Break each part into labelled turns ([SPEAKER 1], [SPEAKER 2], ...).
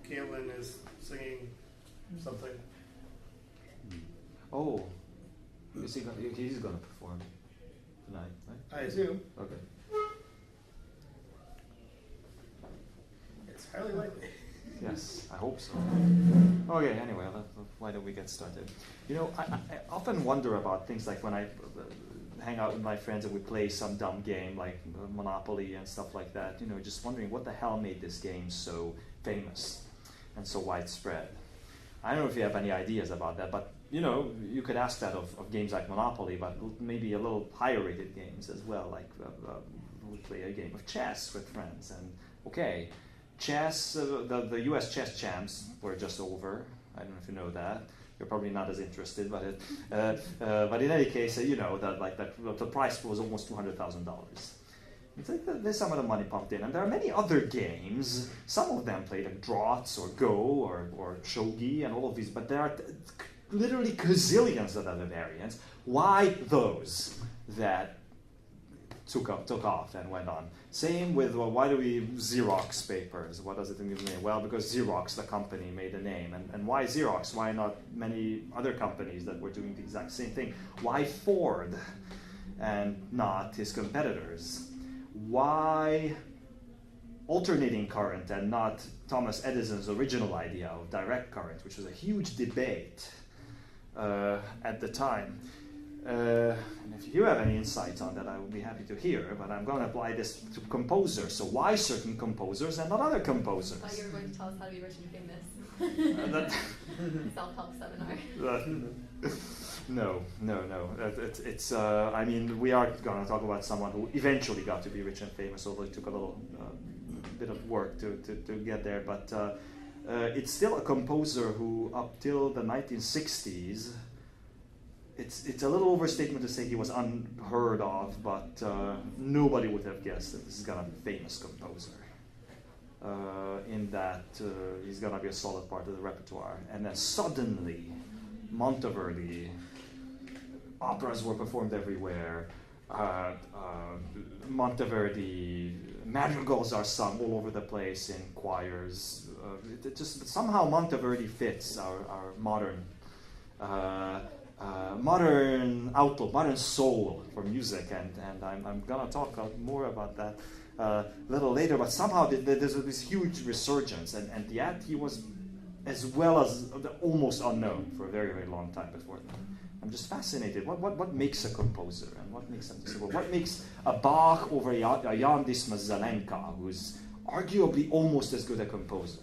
[SPEAKER 1] Caitlin is singing something.
[SPEAKER 2] Oh, he's going to perform tonight, right?
[SPEAKER 1] I assume.
[SPEAKER 2] Okay.
[SPEAKER 1] It's highly likely.
[SPEAKER 2] Yes, I hope so. Okay, anyway, why don't we get started? You know, I often wonder about things like when I hang out with my friends and we play some dumb game like Monopoly and stuff like that, you know, just wondering what the hell made this game so famous and so widespread. I don't know if you have any ideas about that, but, you know, you could ask that of games like Monopoly, but maybe a little higher rated games as well, like we play a game of chess with friends, and okay, chess, the US chess champs were just over. I don't know if you know that. You're probably not as interested, but in any case, you know that the price was almost $200,000. It's like there's some of the money pumped in, and there are many other games. Some of them play like draughts or Go or shogi and all of these, but there are literally gazillions of other variants. Why those that took off and went on? Same with, well, why do we Xerox papers? What does it mean? Well, because Xerox, the company, made a name. And why Xerox? Why not many other companies that were doing the exact same thing? Why Ford and not his competitors? Why alternating current and not Thomas Edison's original idea of direct current, which was a huge debate at the time? And if you have any insights on that, I would be happy to hear, but I'm going to apply this to composers. So why certain composers and not other composers?
[SPEAKER 3] I thought you were going to tell us how to be rich and famous. Self-help seminar.
[SPEAKER 2] No. It's I mean, we are going to talk about someone who eventually got to be rich and famous, although it took a little bit of work to get there. But it's still a composer who, up till the 1960s, it's a little overstatement to say he was unheard of, but nobody would have guessed that this is going to be a famous composer. In that he's going to be a solid part of the repertoire. And then suddenly, Monteverdi, operas were performed everywhere. Monteverdi, madrigals are sung all over the place in choirs. It just somehow Monteverdi fits our modern outlook, modern soul for music, and I'm going to talk more about that a little later, but somehow there's this huge resurgence, and yet he was as well as almost unknown for a very, very long time before that. I'm just fascinated. What makes a composer, and what makes him discover? What makes a Bach over a Jan Dismas Zelenka, who's arguably almost as good a composer,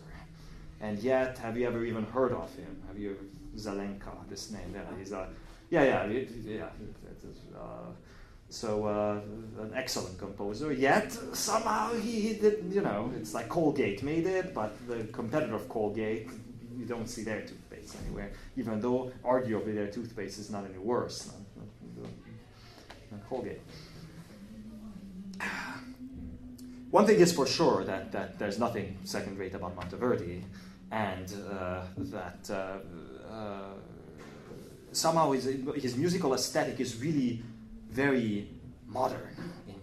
[SPEAKER 2] and yet have you ever even heard of him? Have you ever Zelenka, this name? Yeah, he's an excellent composer. Yet somehow he did. You know, it's like Colgate made it, but the competitor of Colgate, you don't see their toothpaste anywhere. Even though arguably their toothpaste is not any worse than Colgate. One thing is for sure that there's nothing second-rate about Monteverdi, and that. Somehow his musical aesthetic is really very modern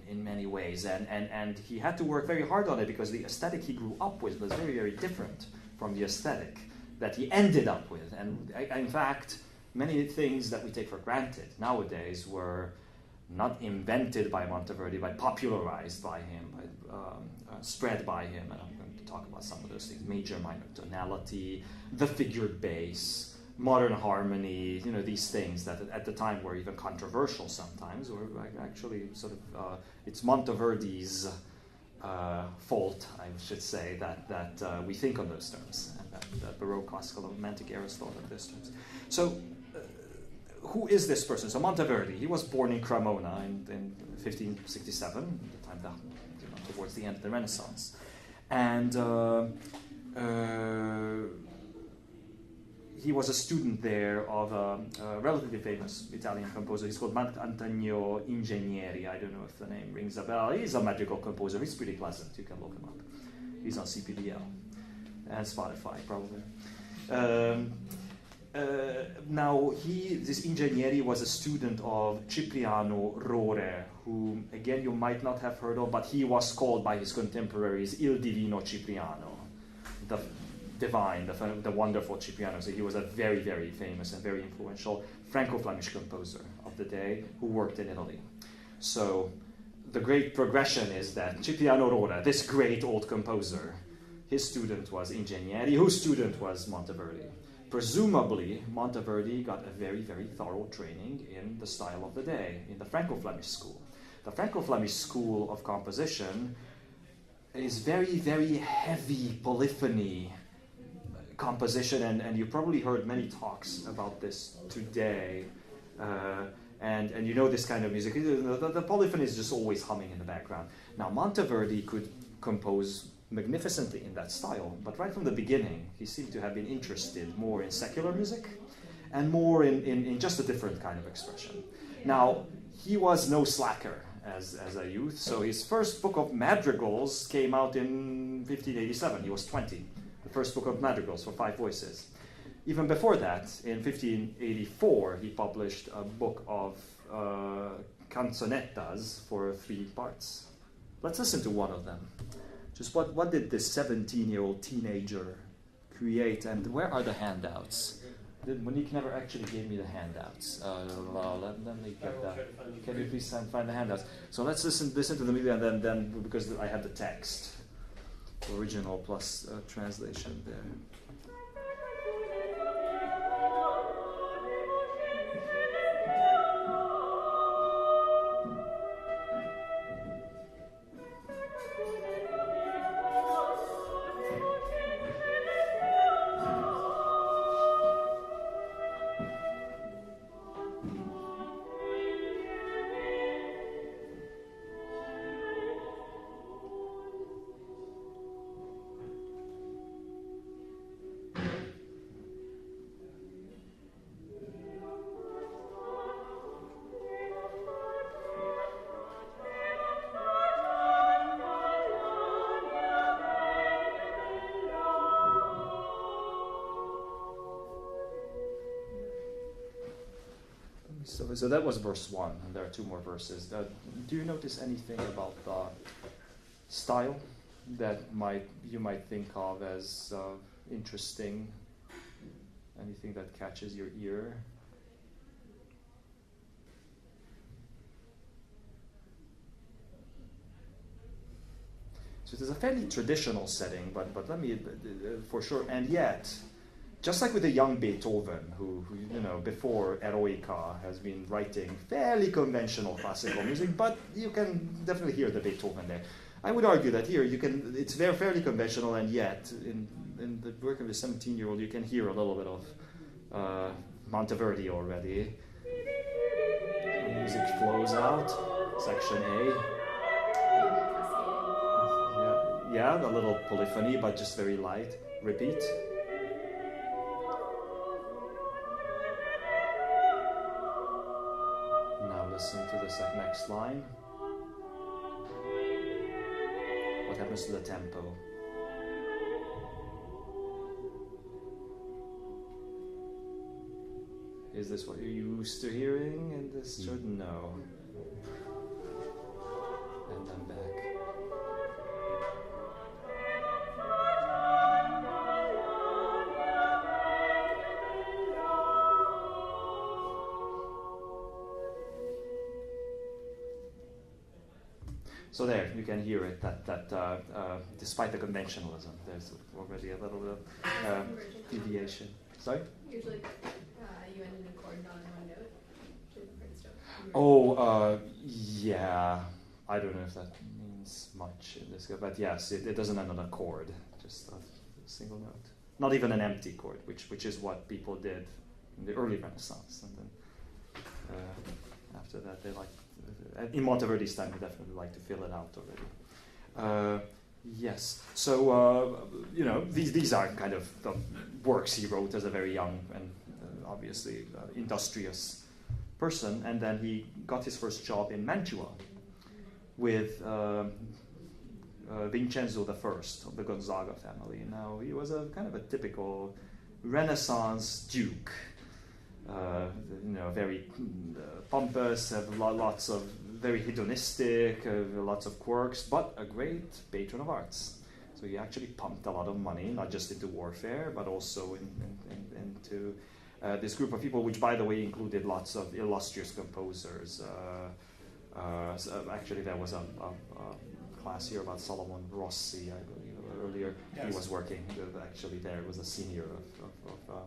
[SPEAKER 2] in many ways, and he had to work very hard on it because the aesthetic he grew up with was very, very different from the aesthetic that he ended up with. And in fact, many things that we take for granted nowadays were not invented by Monteverdi, but popularized by him, spread by him. And I'm going to talk about some of those things: major, minor tonality, the figured bass, modern harmony, you know, these things that at the time were even controversial sometimes, or actually sort of, it's Monteverdi's fault, I should say, that we think on those terms, and that Baroque, classical, romantic eras thought of those terms. So, who is this person? So Monteverdi, he was born in Cremona in 1567, the time that, you know, towards the end of the Renaissance, and he was a student there of a relatively famous Italian composer. He's called Antonio Ingegneri. I don't know if the name rings a bell. He's a magical composer. He's pretty pleasant. You can look him up. He's on CPDL and Spotify, probably. Now, this Ingegneri was a student of Cipriano Rore, whom, again, you might not have heard of, but he was called by his contemporaries Il Divino Cipriano, the divine, the wonderful Cipriano. So he was a very, very famous and very influential Franco-Flemish composer of the day who worked in Italy. So the great progression is that Cipriano Rora, this great old composer, his student was Ingegneri, whose student was Monteverdi. Presumably, Monteverdi got a very, very thorough training in the style of the day, in the Franco-Flemish school. The Franco-Flemish school of composition is very, very heavy polyphony composition, and you probably heard many talks about this today. And you know this kind of music. The polyphony is just always humming in the background. Now, Monteverdi could compose magnificently in that style, but right from the beginning, he seemed to have been interested more in secular music and more in just a different kind of expression. Now, he was no slacker as a youth, so his first book of madrigals came out in 1587. He was 20. The first book of madrigals for 5 voices. Even before that, in 1584, he published a book of canzonettas for 3 parts. Let's listen to one of them. Just what did this 17-year-old teenager create, and where are the handouts? Monique never actually gave me the handouts. Let me get that. Can you please find the handouts? So let's listen to the music, and then because I have the text, original plus translation there. So that was verse 1, and there are 2 more verses. Do you notice anything about the style that you might think of as interesting? Anything that catches your ear? So it is a fairly traditional setting, but let me, for sure, and yet, just like with the young Beethoven, who before Eroica has been writing fairly conventional classical music, but you can definitely hear the Beethoven there. I would argue that here it's fairly conventional, and yet in the work of the 17-year-old, you can hear a little bit of Monteverdi already. The music flows out, section A. Yeah, a little polyphony, but just very light. Repeat. Listen to the next line. What happens to the tempo? Is this what you're used to hearing in this church? No. And then back. So there, you can hear it, that despite the conventionalism, there's already a little bit of deviation. Sorry?
[SPEAKER 3] Usually you end an chord not on one note.
[SPEAKER 2] Yeah. I don't know if that means much in this, but yes, it doesn't end on a chord, just a single note. Not even an empty chord, which is what people did in the early Renaissance. And then after that, they in Monteverdi's time, they definitely like to fill it out already. Yes. So, these are kind of the works he wrote as a very young and obviously industrious person. And then he got his first job in Mantua with Vincenzo I of the Gonzaga family. Now, he was a kind of a typical Renaissance duke. Very pompous, have lots of very hedonistic, lots of quirks, but a great patron of arts. So he actually pumped a lot of money, not just into warfare, but also into this group of people, which, by the way, included lots of illustrious composers. So actually, there was a class here about Solomon Rossi, I believe, earlier.
[SPEAKER 1] Yes.
[SPEAKER 2] He was working, actually, there was a senior of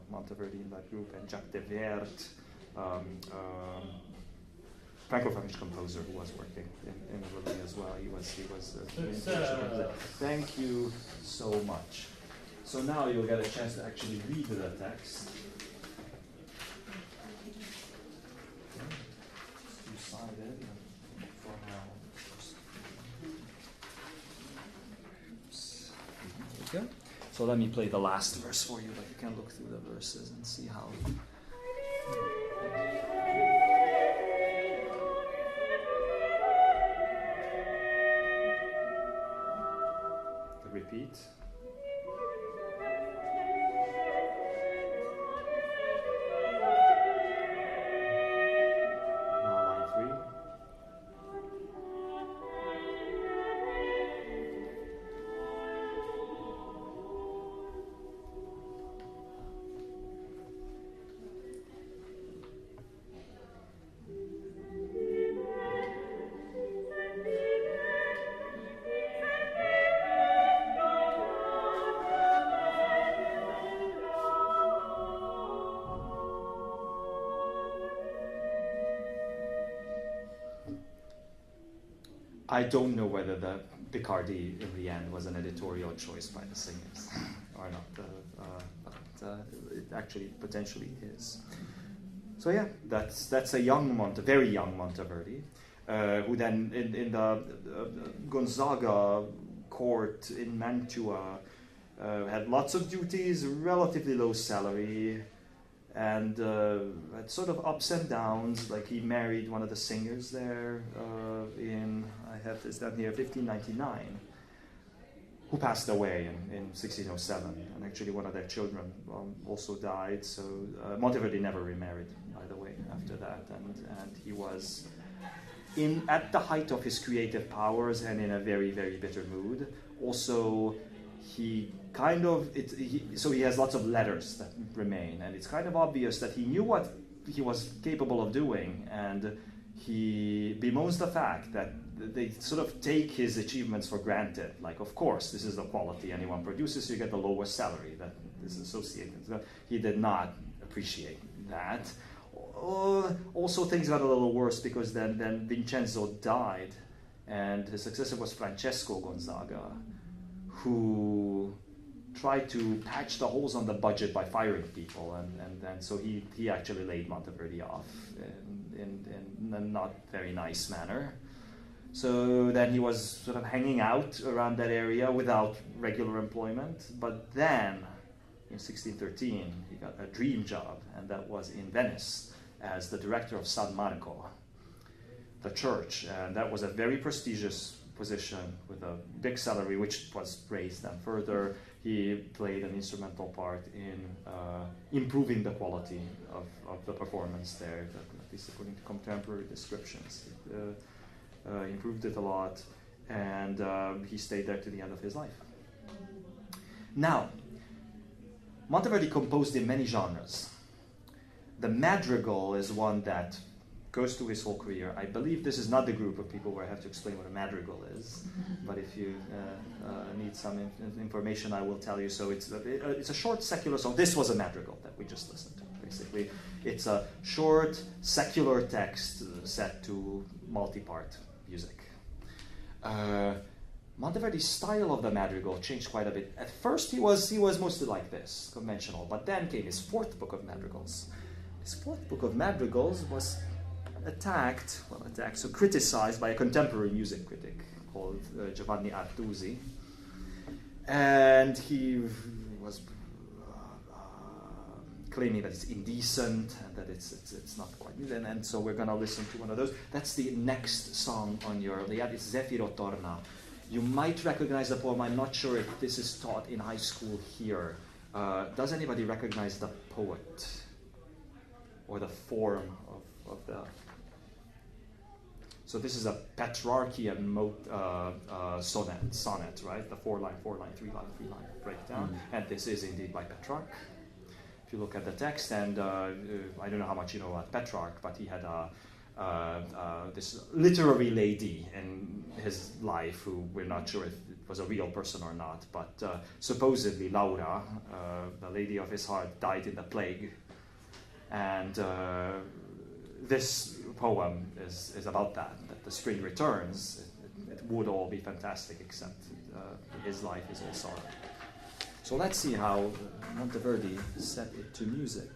[SPEAKER 2] Monteverdi in that group, and Jacques de Weert, Franco-Flemish composer who was working in Italy as well. He was Thank you so much. So now you'll get a chance to actually read the text. Two-sided for now. There we go. So let me play the last verse for you, but you can look through the verses and see how. Repeat. Now line 3. I don't know whether the Picardy in the end was an editorial choice by the singers or not, but it actually potentially is. So yeah, that's a very young Monteverdi, who then in the Gonzaga court in Mantua had lots of duties, relatively low salary, and had sort of ups and downs. Like he married one of the singers there I have this down here, 1599, who passed away in 1607, and actually one of their children also died. So Monteverdi never remarried, by the way, after that, and he was at the height of his creative powers and in a very, very bitter mood. Also, he has lots of letters that remain, and it's kind of obvious that he knew what he was capable of doing, and he bemoans the fact that they sort of take his achievements for granted. Like, of course, this is the quality anyone produces, so you get the lowest salary that is associated. So he did not appreciate that. Also, things got a little worse because then Vincenzo died, and his successor was Francesco Gonzaga, who tried to patch the holes on the budget by firing people, and so he actually laid Monteverdi off in a not very nice manner. So then he was sort of hanging out around that area without regular employment. But then, in 1613, he got a dream job, and that was in Venice as the director of San Marco, the church. And that was a very prestigious position with a big salary, which was raised then further. He played an instrumental part in improving the quality of the performance there, at least according to contemporary descriptions. Improved it a lot, and he stayed there to the end of his life. Now, Monteverdi composed in many genres. The madrigal is one that goes through his whole career. I believe this is not the group of people where I have to explain what a madrigal is, but if you need some information, I will tell you. So it's a short secular song. This was a madrigal that we just listened to, basically. It's a short secular text set to multi-part music. Monteverdi's style of the madrigal changed quite a bit. At first, he was mostly like this, conventional, but then came his fourth book of madrigals. His fourth book of madrigals was criticized by a contemporary music critic called Giovanni Artusi, and he was claiming that it's indecent and that it's not quite new. And so we're going to listen to one of those. That's the next song on your Liad. It's Zefiro Torna. You might recognize the poem. I'm not sure if this is taught in high school here. Does anybody recognize the poet or the form of the... So this is a Petrarchian sonnet, right? The 4-line, 4-line, 3-line, 3-line breakdown. And this is indeed by Petrarch. If you look at the text, and I don't know how much you know about Petrarch, but he had this literary lady in his life who we're not sure if it was a real person or not, but supposedly Laura, the lady of his heart, died in the plague. And this poem is about that the spring returns. It would all be fantastic, except his life is all sorrow. So let's see how Monteverdi set it to music.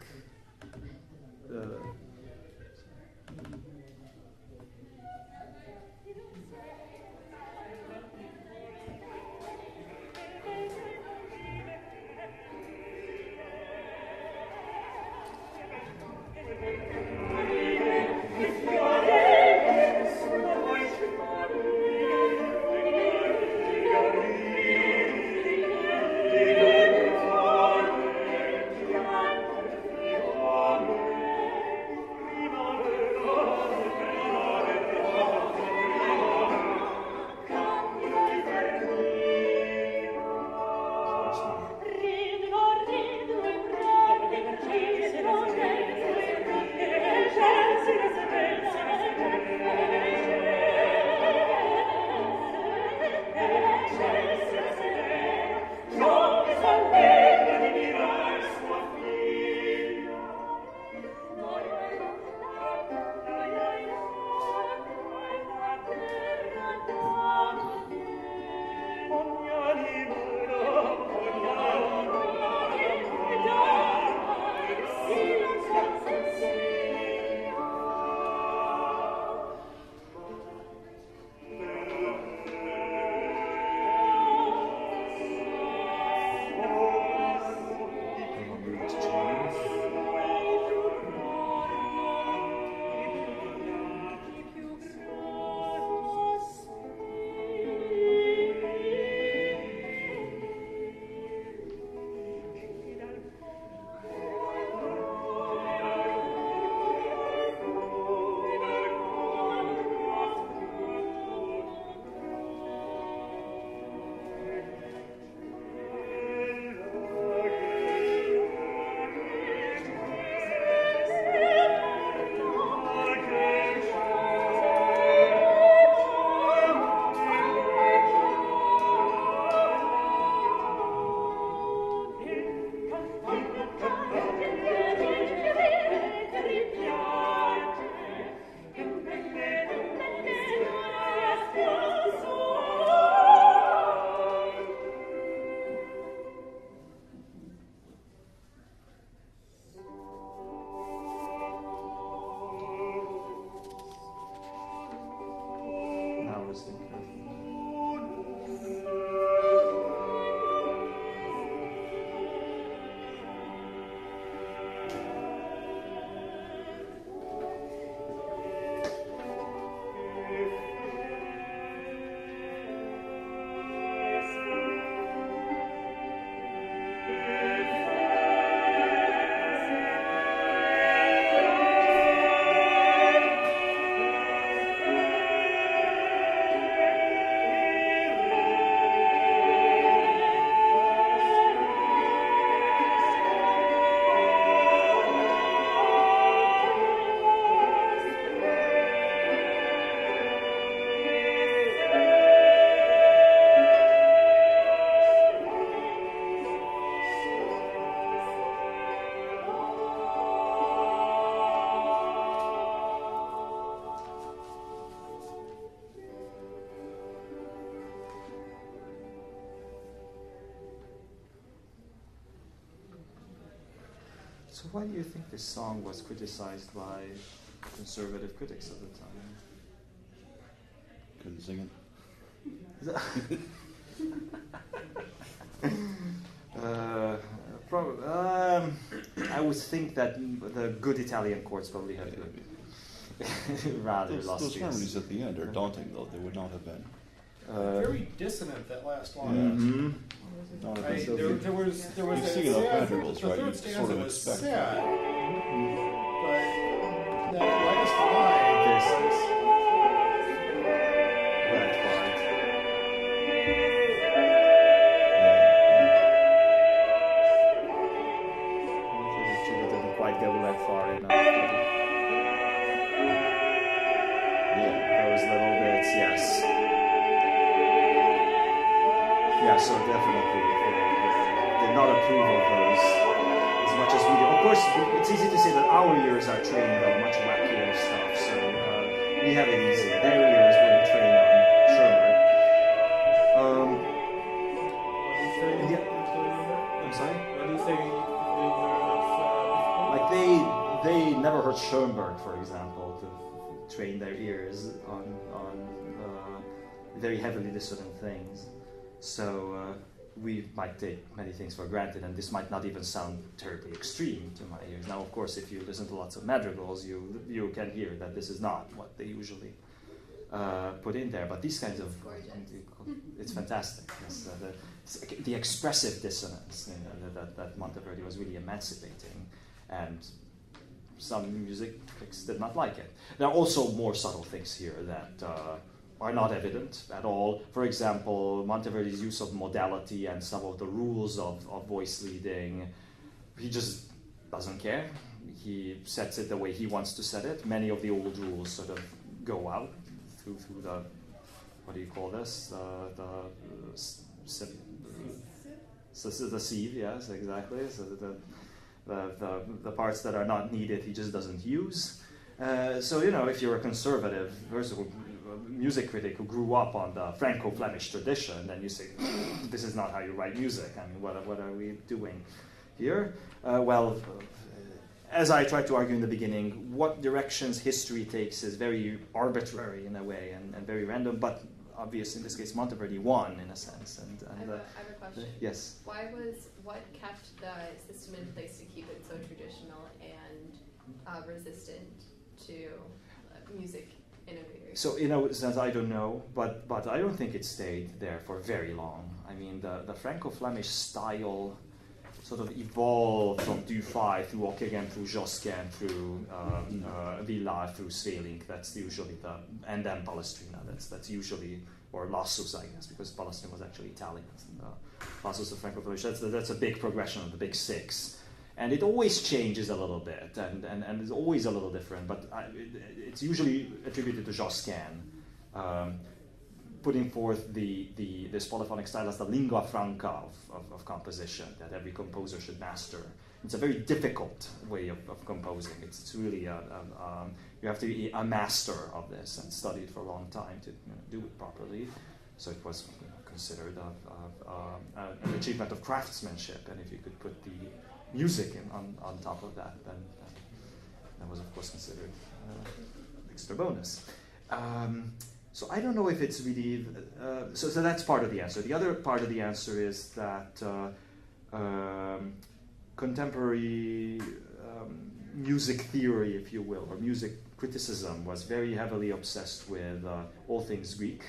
[SPEAKER 2] So why do you think this song was criticized by conservative critics at the time?
[SPEAKER 4] Couldn't sing
[SPEAKER 2] it. I would think that the good Italian courts probably had rather
[SPEAKER 4] those
[SPEAKER 2] illustrious.
[SPEAKER 4] harmonies at the end are daunting, though. They would not have been.
[SPEAKER 1] Very dissonant, that last line.
[SPEAKER 2] Mm-hmm.
[SPEAKER 4] Not have
[SPEAKER 1] Right,
[SPEAKER 4] been.
[SPEAKER 1] there was
[SPEAKER 4] You
[SPEAKER 1] a
[SPEAKER 4] see enough
[SPEAKER 1] sad,
[SPEAKER 4] madrigals,
[SPEAKER 1] the
[SPEAKER 4] right?
[SPEAKER 1] third
[SPEAKER 4] You
[SPEAKER 1] stanza
[SPEAKER 4] sort of
[SPEAKER 1] was
[SPEAKER 4] expect
[SPEAKER 1] sad,
[SPEAKER 4] that.
[SPEAKER 1] but that last line,
[SPEAKER 2] quite go that far enough.
[SPEAKER 4] Yeah.
[SPEAKER 2] Those little bits, yes. Yeah, so definitely did not approve of those as much as we do. Of course, it's easy to say that our ears are trained on much wackier stuff, so we have it easy. Their ears were trained on Schoenberg. I'm sorry?
[SPEAKER 1] What do you think?
[SPEAKER 2] Like they never heard Schoenberg, for example, to train their ears on very heavily dissonant things. So we might take many things for granted, and this might not even sound terribly extreme to my ears. Now, of course, if you listen to lots of madrigals, you can hear that this is not what they usually put in there. But these kinds of it's fantastic. The expressive dissonance that Monteverdi was really emancipating, and some music critics did not like it. There are also more subtle things here that are not evident at all. For example, Monteverdi's use of modality and some of the rules of voice leading, he just doesn't care. He sets it the way he wants to set it. Many of the old rules sort of go out through the, what do you call this? The sieve, yes, exactly. So the parts that are not needed, he just doesn't use. So, if you're a conservative music critic who grew up on the Franco-Flemish tradition, then you say, this is not how you write music. I mean, what are we doing here? As I tried to argue in the beginning, what directions history takes is very arbitrary in a way and very random, but obviously in this case Monteverdi won in a sense. And
[SPEAKER 3] I have a question.
[SPEAKER 2] Yes.
[SPEAKER 3] What kept the system in place to keep it so traditional and resistant to music innovators?
[SPEAKER 2] So in a sense, I don't know, but I don't think it stayed there for very long. I mean, the Franco-Flemish style sort of evolved from Dufay through Ockeghem, through Josquin, through Villard, through Svelink. That's usually and then Palestrina. That's usually, or Lassus, I guess, because Palestrina was actually Italian. Lassus of Franco-Flemish. That's a big progression of the big six. And it always changes a little bit, and it's always a little different, but it's usually attributed to Josquin, putting forth this polyphonic style as the lingua franca of composition that every composer should master. It's a very difficult way of composing. It's really you have to be a master of this and study it for a long time to do it properly. So it was considered an achievement of craftsmanship, and if you could put the music on top of that, then that was of course considered extra bonus. So I don't know if it's really, so that's part of the answer. The other part of the answer is that contemporary music theory, if you will, or music criticism was very heavily obsessed with all things Greek,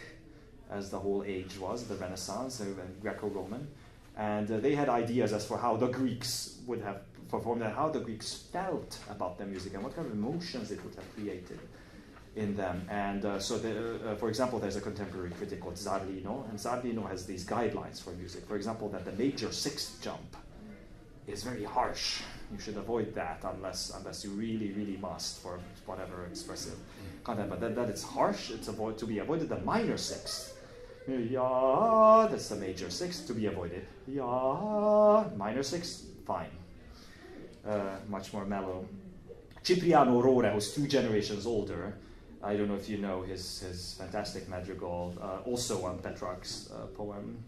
[SPEAKER 2] as the whole age was, the Renaissance and Greco-Roman. And they had ideas as for how the Greeks would have performed and how the Greeks felt about their music and what kind of emotions it would have created in them. And for example, there's a contemporary critic called Zarlino, and Zarlino has these guidelines for music. For example, that the major sixth jump is very harsh. You should avoid that unless you really, really must for whatever expressive content. But that it's harsh, it's to be avoided. The minor sixth, yeah, that's the major sixth, to be avoided. Yeah, minor sixth, fine. Much more mellow. Cipriano Aurora, who's 2 generations older, I don't know if you know his fantastic madrigal, also on Petrarch's poem,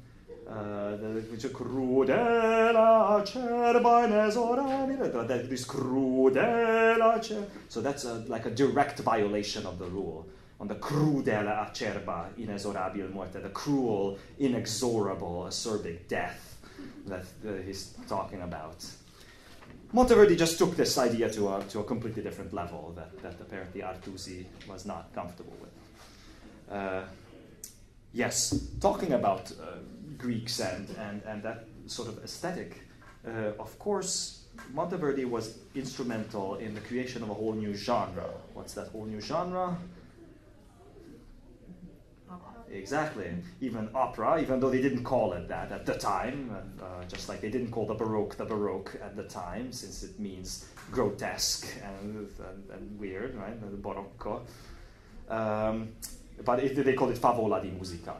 [SPEAKER 2] which is crudela acerba inesorabile, this crudela acerba. So that's like a direct violation of the rule on the crudela acerba inesorabile morte, the cruel, inexorable, acerbic death that he's talking about. Monteverdi just took this idea to a completely different level that apparently Artusi was not comfortable with. Yes, talking about Greeks and that sort of aesthetic, of course, Monteverdi was instrumental in the creation of a whole new genre. What's that whole new genre? Exactly. Even opera, even though they didn't call it that at the time, just like they didn't call the Baroque at the time, since it means grotesque and weird, right? The Barocco. But they called it favola di musica,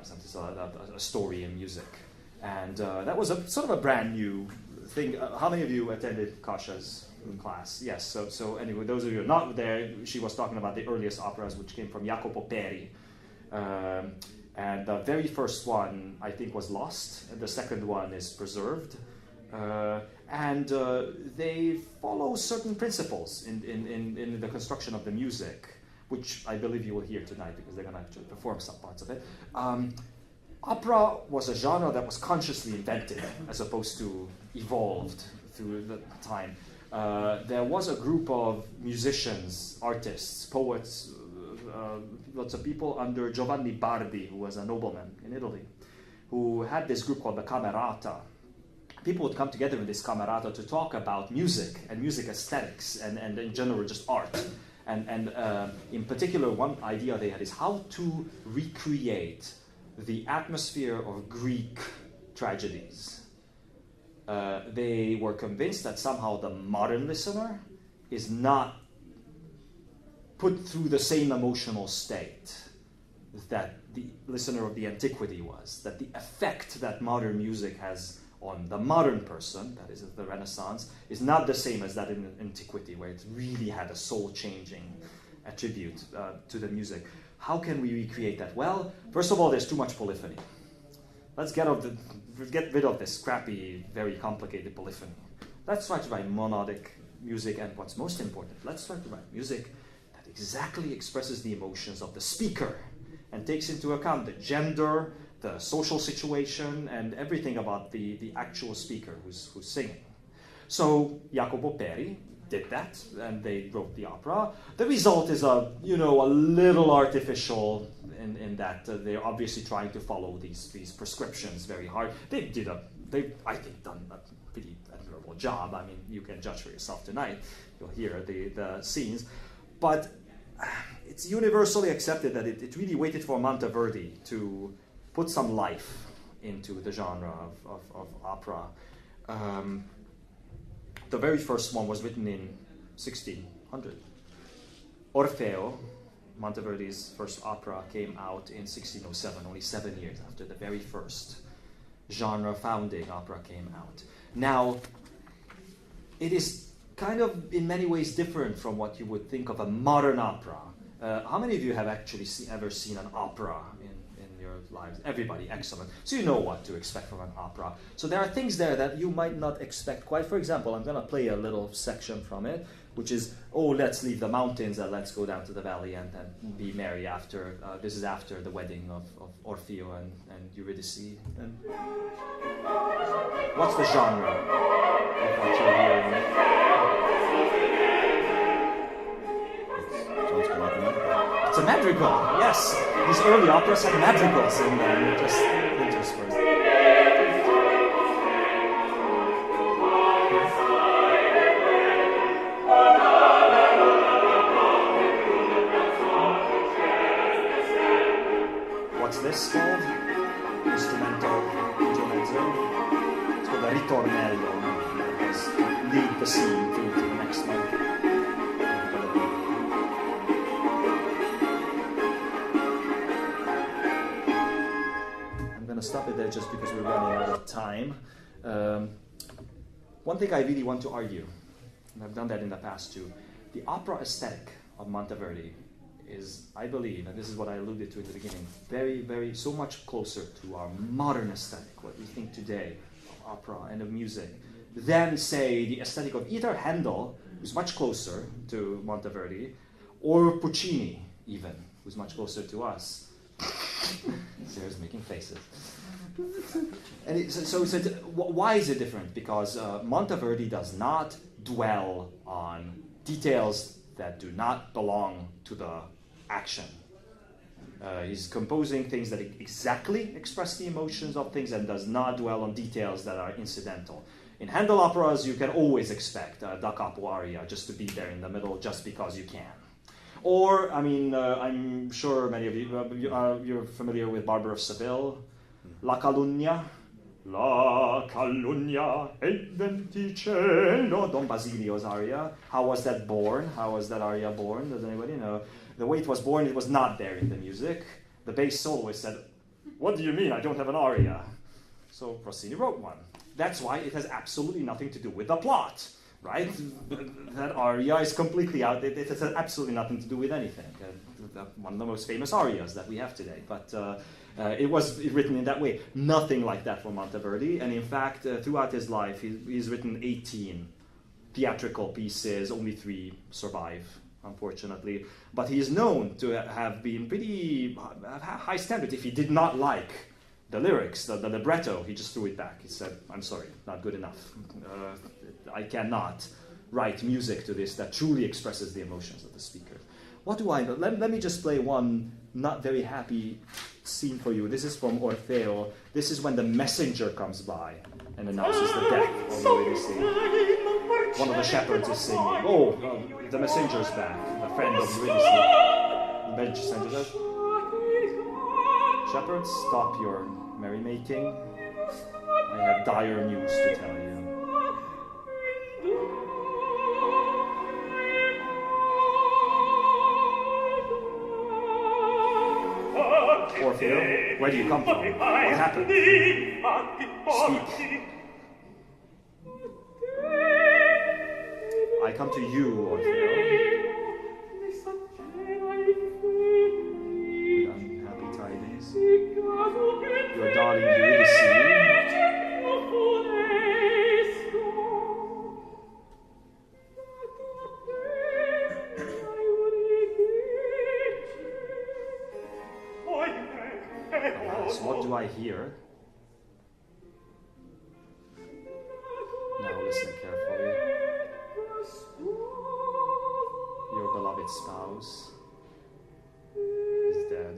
[SPEAKER 2] a story in music. And that was a sort of a brand new thing. How many of you attended Kasia's class? Yes. So anyway, those of you who are not there, she was talking about the earliest operas, which came from Jacopo Peri. And the very first one, I think, was lost, and the second one is preserved. And they follow certain principles in the construction of the music, which I believe you will hear tonight because they're going to actually perform some parts of it. Opera was a genre that was consciously invented as opposed to evolved through the time. There was a group of musicians, artists, poets, lots of people under Giovanni Bardi, who was a nobleman in Italy, who had this group called the Camerata. People would come together in this Camerata to talk about music and music aesthetics and in general just art. And in particular, one idea they had is how to recreate the atmosphere of Greek tragedies. They were convinced that somehow the modern listener is not put through the same emotional state that the listener of the antiquity was, that the effect that modern music has on the modern person, that is the Renaissance, is not the same as that in antiquity, where it really had a soul-changing attribute to the music. How can we recreate that? Well, first of all, there's too much polyphony. Let's get rid of this crappy, very complicated polyphony. Let's try to write monodic music, and what's most important, let's try to write music that exactly expresses the emotions of the speaker and takes into account the gender, the social situation, and everything about the actual speaker who's singing. So Jacopo Peri did that, and they wrote the opera. The result is a little artificial in that they're obviously trying to follow these prescriptions very hard. They've I think done a pretty admirable job. I mean, you can judge for yourself tonight. You'll hear the scenes, but it's universally accepted that it really waited for Monteverdi to put some life into the genre of opera. The very first one was written in 1600. Orfeo, Monteverdi's first opera, came out in 1607, only 7 years after the very first genre-founding opera came out. Now, it is kind of in many ways different from what you would think of a modern opera. How many of you have actually ever seen an opera in your lives? Everybody, excellent. So you know what to expect from an opera. So there are things there that you might not expect quite. For example, I'm going to play a little section from it, which is, let's leave the mountains and let's go down to the valley and be merry after. This is after the wedding of Orfeo and Eurydice. And what's the genre of what you're hearing? It's a madrigal, yes. These early operas had madrigals in them, just interspersed. What's this called? Instrumental. It's called a ritornello. Just lead the scene through to the next one. Stop it there just because we're running out of time. One thing I really want to argue, and I've done that in the past too, the opera aesthetic of Monteverdi is, I believe, and this is what I alluded to at the beginning, very, very, so much closer to our modern aesthetic, what we think today of opera and of music, than, say, the aesthetic of either Handel, who's much closer to Monteverdi, or Puccini, even, who's much closer to us. Sarah's making faces. And why is it different? Because Monteverdi does not dwell on details that do not belong to the action. He's composing things that exactly express the emotions of things and does not dwell on details that are incidental. In Handel operas, you can always expect a da capo aria just to be there in the middle just because you can. Or, I mean, I'm sure many of you, you're familiar with Barber of Seville, La Calunnia. La Calunnia e venticello, Don Basilio's aria. How was that born? How was that aria born? Does anybody know? The way it was born, it was not there in the music. The bass soloist said, "What do you mean I don't have an aria?" So Rossini wrote one. That's why it has absolutely nothing to do with the plot, right? That aria is completely out. It has absolutely nothing to do with anything. One of the most famous arias that we have today. But it was written in that way. Nothing like that for Monteverdi. And in fact, throughout his life, he's written 18 theatrical pieces. Only 3 survive, unfortunately. But he is known to have been pretty high standard. If he did not like the lyrics, the libretto, he just threw it back. He said, "I'm sorry, not good enough. I cannot write music to this that truly expresses the emotions of the speaker." What do I know? Let me just play one not very happy scene for you. This is from Orfeo. This is when the messenger comes by and announces the death of Eurydice. One of the shepherds is singing, "Oh, the messenger's back, the friend of Eurydice." The messenger says, "Shepherds, stop your merrymaking. I have dire news to tell you." Orfeo, where do you come from? What happened? Speak. I come to you, Orfeo. With unhappy tidings. Your darling Eurydice. What do I hear? Now listen carefully. Your beloved spouse is dead.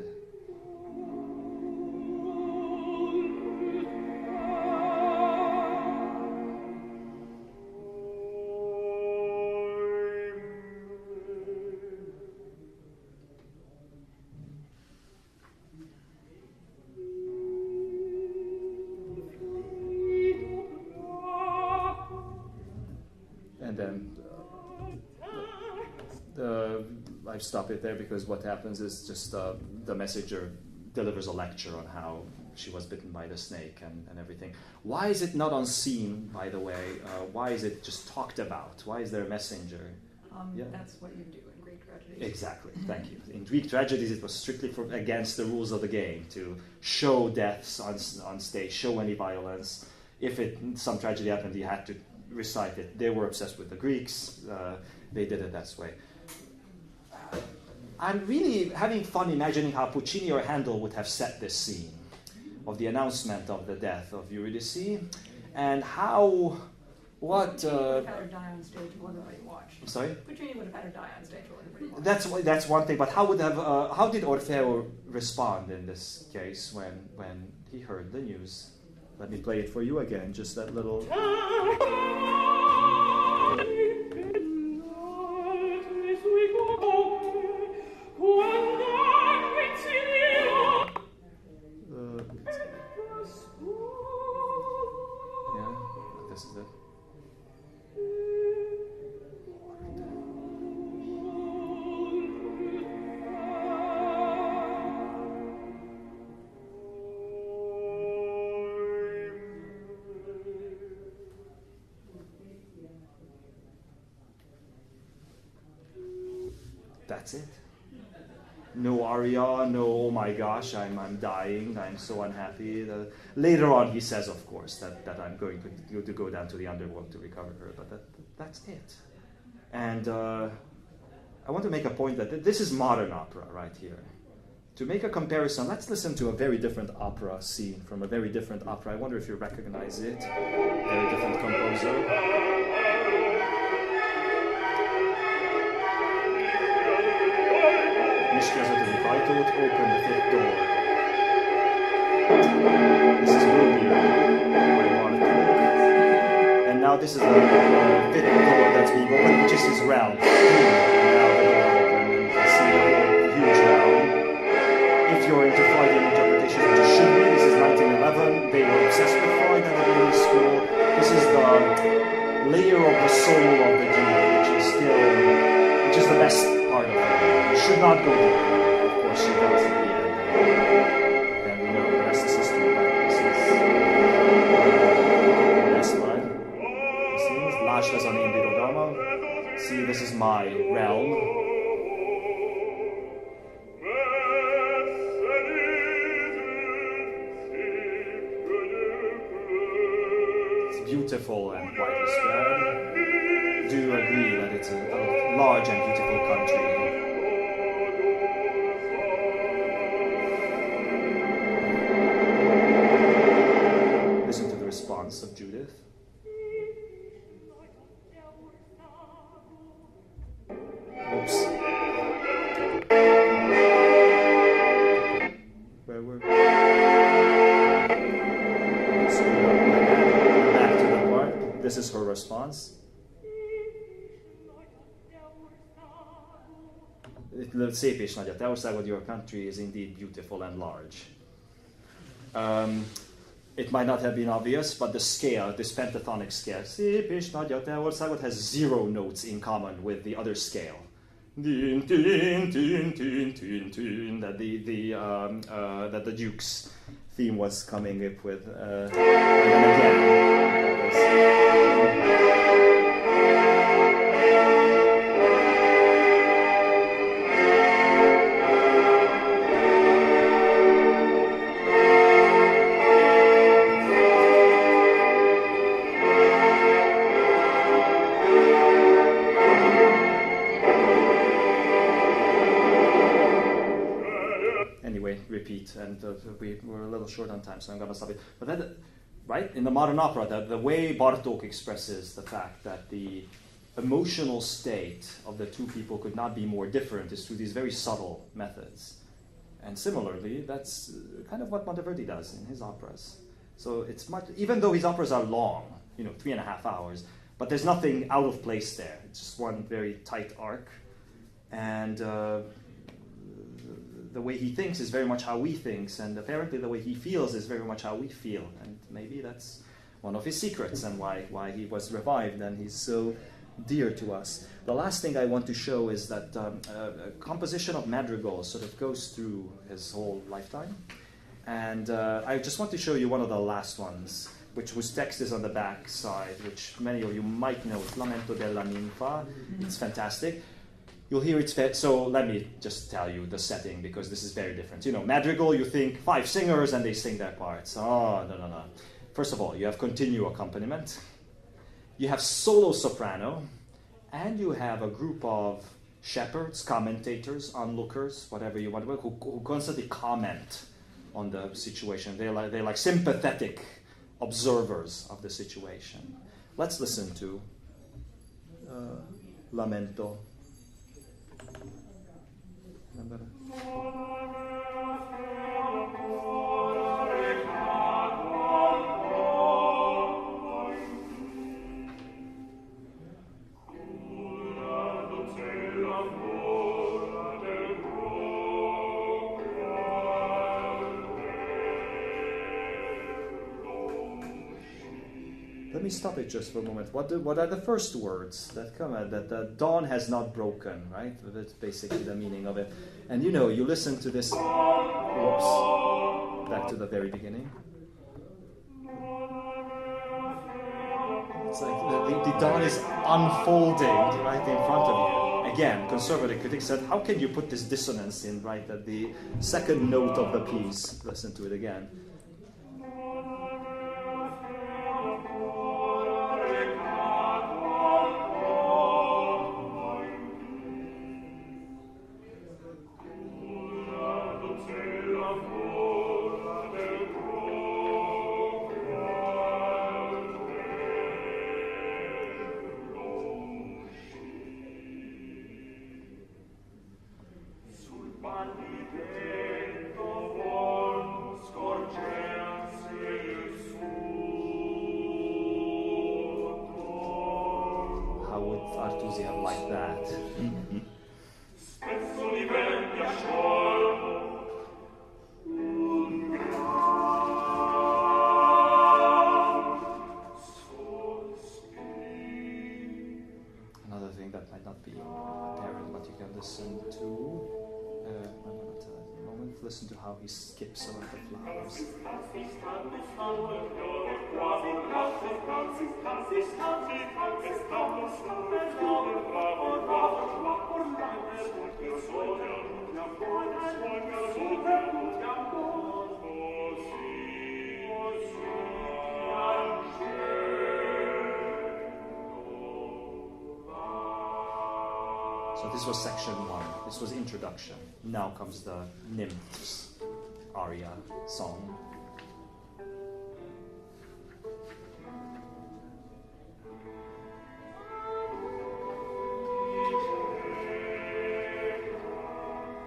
[SPEAKER 2] And then I stop it there because what happens is just the messenger delivers a lecture on how she was bitten by the snake and everything. Why is it not on scene, by the way? Why is it just talked about? Why is there a messenger?
[SPEAKER 5] That's what you do in Greek tragedies.
[SPEAKER 2] Exactly, thank you. In Greek tragedies, it was strictly against the rules of the game to show deaths on stage, show any violence. If some tragedy happened, you had to recite it. They were obsessed with the Greeks. They did it that way. I'm really having fun imagining how Puccini or Handel would have set this scene of the announcement of the death of Eurydice, and how, what...
[SPEAKER 5] Puccini would have had her die on stage while everybody watched.
[SPEAKER 2] I'm sorry?
[SPEAKER 5] Puccini would have had her die on stage while everybody watched.
[SPEAKER 2] That's one thing, but how did Orfeo respond in this case when he heard the news? Let me play it for you again, just that little... This is it. That's it. No aria, no, oh my gosh, I'm dying, I'm so unhappy. Later on he says, of course, that I'm going to go down to the underworld to recover her, but that's it. And I want to make a point that this is modern opera right here. To make a comparison, let's listen to a very different opera scene from a very different opera. I wonder if you recognize it. Very different composer. Open the fifth door. This is Ruby by Monteverdi. And now this is the fifth door that's being opened, which is his realm. And now the door open, and you can see specified in the early school. This is the layer of the soul of the Gyuri, which is the best part of it. You should not go deeper. Of course, she does at the end. And we know the rest is history, but this is the best part. You see, Láss az an én birodalmam. See, this is my realm. Beautiful and widely spread. Do you agree that it's a large and beautiful country? Listen to the response of Judith. Oops. Where were we? This is her response. Szép és nagy a te országod, your country is indeed beautiful and large. It might not have been obvious, but the scale, this pentatonic scale, szép és nagy a te országod, has 0 notes in common with the other scale. Din, din, din, din, din, din, that the Duke's theme was coming up with. And then again, and we were a little short on time, so I'm going to stop it. But then, right, in the modern opera, the way Bartók expresses the fact that the emotional state of the two people could not be more different is through these very subtle methods. And similarly, that's kind of what Monteverdi does in his operas. So it's much, even though his operas are long, 3.5 hours, but there's nothing out of place there. It's just one very tight arc. And the way he thinks is very much how we think, and apparently the way he feels is very much how we feel. And maybe that's one of his secrets and why he was revived and he's so dear to us. The last thing I want to show is that a composition of madrigals sort of goes through his whole lifetime. And I just want to show you one of the last ones, whose text is on the back side, which many of you might know. It's Lamento della Ninfa. It's fantastic. You'll hear it. So let me just tell you the setting, because this is very different. Madrigal, you think 5 singers and they sing their parts. Oh, no. First of all, you have continuo accompaniment. You have solo soprano. And you have a group of shepherds, commentators, onlookers, whatever you want to call, who constantly comment on the situation. They're like sympathetic observers of the situation. Let's listen to Lamento. Let me stop it just for a moment. What are the first words that come out? That the dawn has not broken, right? That's basically the meaning of it. And you listen to this. Whoops. Back to the very beginning. It's like the dawn is unfolding right in front of you. Again, conservative critics said, how can you put this dissonance in right at the second note of the piece? Listen to it again. another thing that might not be apparent, but you can listen to. I'm going to tell it in a moment. Listen to how he skips some of the flowers. So this was section 1. This was introduction. Now comes the nymphs aria song.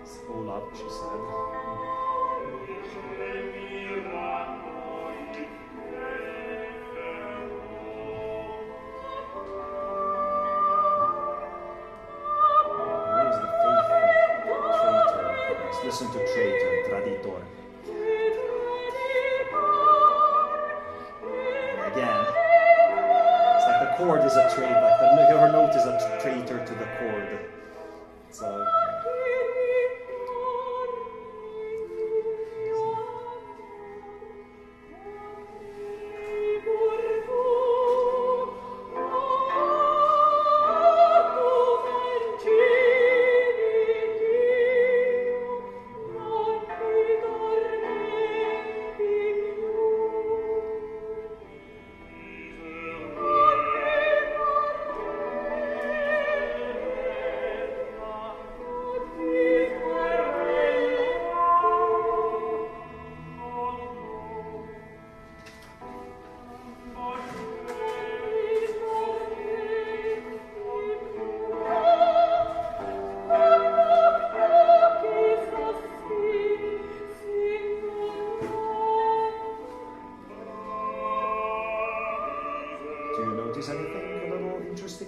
[SPEAKER 2] It's all up, she said. Listen to traitor, traditor. And again, it's like the chord is a traitor, like her note is a traitor to the chord. So.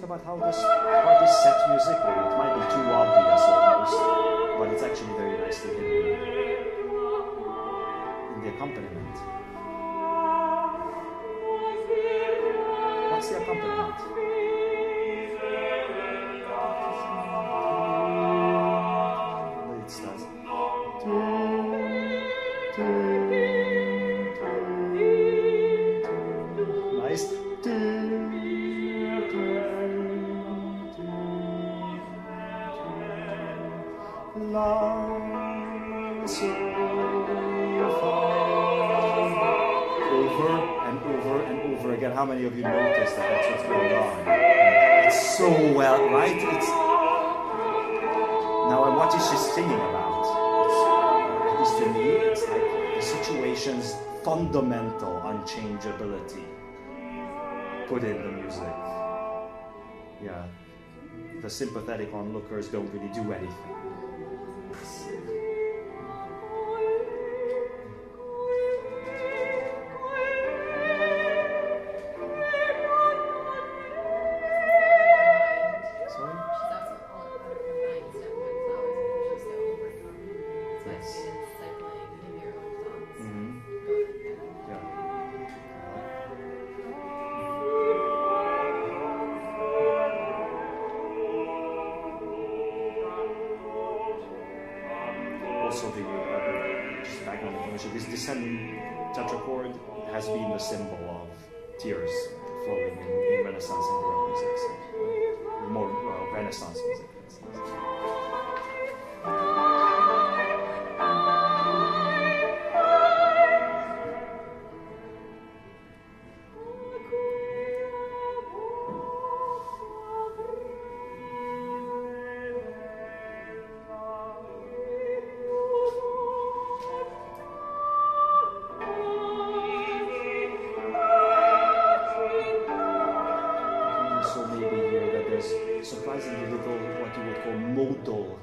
[SPEAKER 2] About how this part is set musically. It might be too obvious almost, but it's actually very nicely hidden in the accompaniment. What's the accompaniment? It starts. Nice. Over and over and over again. How many of you noticed that that's what's going on? It's so well, right? It's now, and what is she singing about? At least to me, it's like the situation's fundamental unchangeability put in the music. Yeah, the sympathetic onlookers don't really do anything. This descending tetrachord has been the symbol of tears flowing in Renaissance and Baroque music, so more Renaissance music. Surprisingly little what you would call modal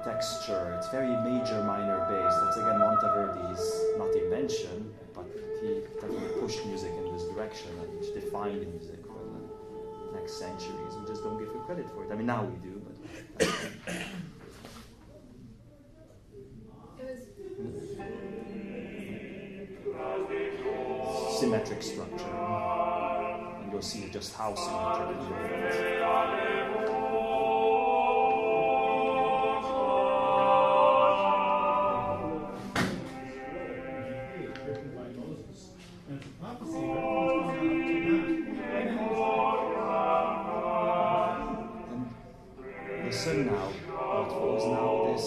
[SPEAKER 2] texture. It's very major minor bass. That's again Monteverdi's not invention, but he definitely pushed music in this direction and defined music for the next centuries. We just don't give him credit for it. I mean, now we do, but symmetric structure. And you'll see just how symmetric it is. listen now. What follows now is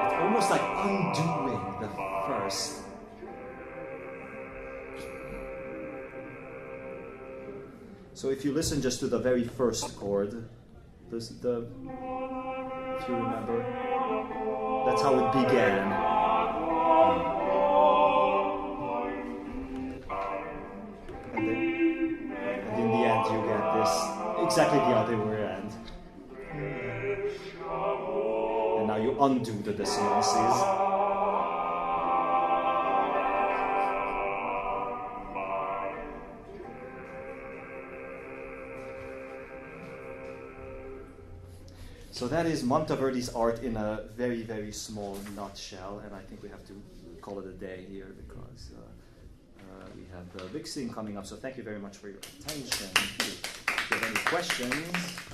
[SPEAKER 2] it's almost like undoing the first. So if you listen just to the very first chord, if you remember, that's how it began. And in the end you get this, exactly the other end. And now you undo the dissonances. So that is Monteverdi's art in a very, very small nutshell, and I think we have to call it a day here because we have the big scene coming up. So thank you very much for your attention. If you have any questions.